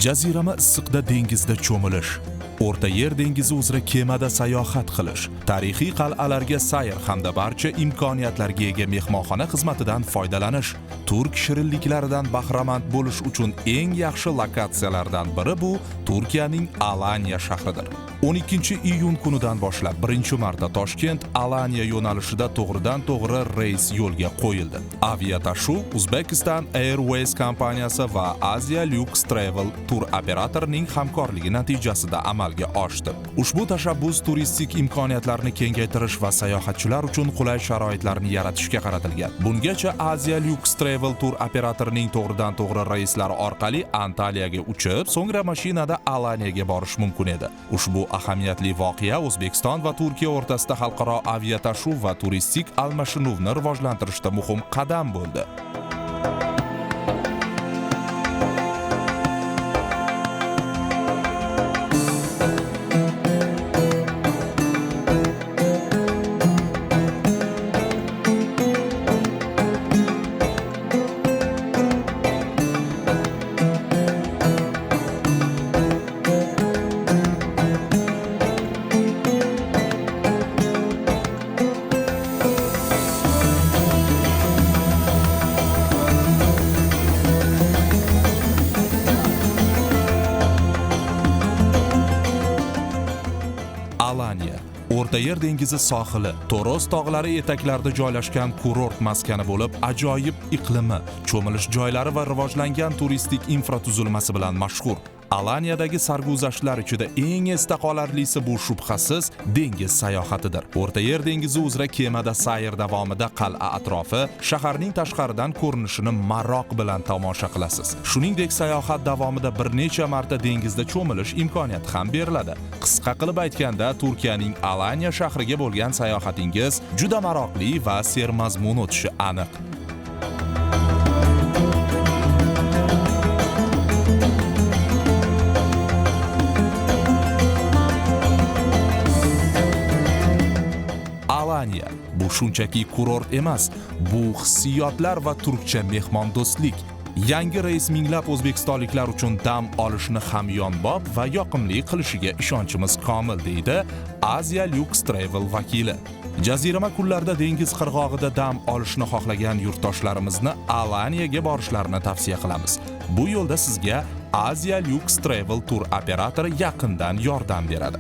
Jazirama issiqda dengizda cho'milish, O'rta Yer dengizi uzra kemada sayohat qilish, tarixiy qal'alarga sayr hamda barcha imkoniyatlarga ega mehmonxona xizmatidan foydalanish, turk shirinliklaridan bahramand bo'lish uchun eng yaxshi lokatsiyalardan biri bu Turkiyaning Alanya shahridir. 12-iyun kunidan boshlab 1-marta Toshkent Alanya yo'nalishida to'g'ridan-to'g'ri reys yo'lga qo'yildi. Aviatashuv Uzbekistan Airways kompaniyasi va Asia Lux Travel tur operatorining hamkorligi natijasida amalga oshdi. Ushbu tashabbus turistik imkoniyatlarni kengaytirish va sayohatchilar uchun qulay sharoitlarni yaratishga qaratilgan. Bungacha Asia Lux Travel tur operatorining to'g'ridan-to'g'ri reyslari orqali Antaliyaga uchib, so'ngra mashinada Alanyaga borish mumkin edi. Ushbu ahamiyatli voqea O'zbekiston va Turkiya o'rtasida xalqaro aviatashuv va turistik almashinuvni rivojlantirishda muhim qadam bo'ldi. Alanya O'rta Yer dengizi sohili, Toros tog'lari etaklarida joylashgan kurort maskani bo'lib, ajoyib iqlimi, cho'milish joylari va rivojlangan turistik infratuzilmasi bilan mashhur. Alanyadagi sarguzashtlar ichida eng esda qolarlisi bu shubhasiz dengiz sayohatidir. O'rta Yer dengizi uzra kemada sayr davomida qal'a atrofi, shaharning tashqaridan ko'rinishini maroq bilan tomosha qilasiz. Shuningdek, sayohat davomida bir necha marta dengizda cho'milish imkoniyati ham beriladi. Qisqa qilib aytganda, Turkiyaning Alanya shahriga bo'lgan sayohatingiz juda maroqli va sermazmun o'tishi aniq. Alanya bu shunchaki kurort emas, bu hissiyotlar va turkcha mehmondo'stlik. Yangi reys minglab o'zbekistonliklar uchun dam olishni hamyonbop va yoqimli qilishiga ishonchimiz komil, deydi Asia Lux Travel vakili. Jazirama kunlarda dengiz qirg'og'ida dam olishni xohlagan yurtdoshlarimizni Alanyaga borishlarini tavsiya qilamiz. Bu yo'lda sizga Asia Lux Travel tur operatori yaqindan yordam beradi.